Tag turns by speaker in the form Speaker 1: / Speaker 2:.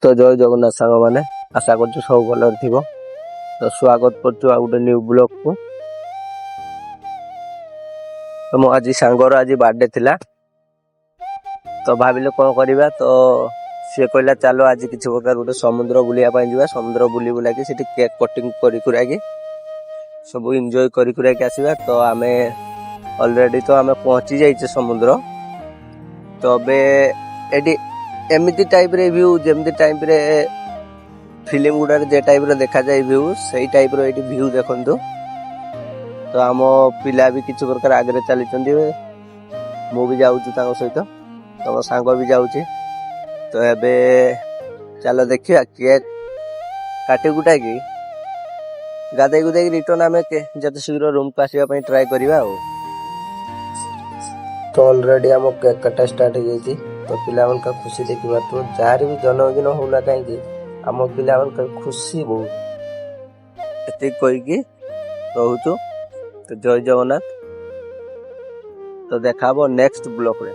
Speaker 1: तो जय जगन्नाथ सांग मैंने आशा कर सब भल थी। तो स्वागत कर गोटे न्यू ब्लॉग को। तो मो आज सांगर आज बर्थडे थिला तो भाविले कौन करवा। तो सी कहला चलो आज किसी प्रकार गोटे समुद्र बुलिया जा समुद्र बुली बुला कि केक कटिंग करी सब एंजॉय करी आसवा। तो आम ऑलरेडी तो आम पहुंची जाइए समुद्र। तो अबे एडी एमती टाइप रे व्यू जमती टाइप रे फिल्म गुड़ा जे टाइप रे देखा जाए व्यू सही टाइप रो एडी व्यू देखंतु। तो आम पिला भी किसी प्रकार आगे चली मु भी जाऊँ सहित तो सांग भी जाऊँ। तो एबे चलो देखिए केक काटी कुटा कि गाधे गुधे रिटर्न आम जत शीघ्र रूम को आसवाई ट्राए करवा। तो ऑलरेडी आम केक काटा स्टार्ट हो जाती। तो पिला मन का खुशी देखा तो जार भी जन्मदिन होना कहीं आम पिला मन का खुशी बहुत एत कहीकि रोचु। तो जय जगन्नाथ। तो देखा नेक्स्ट ब्लॉग रे।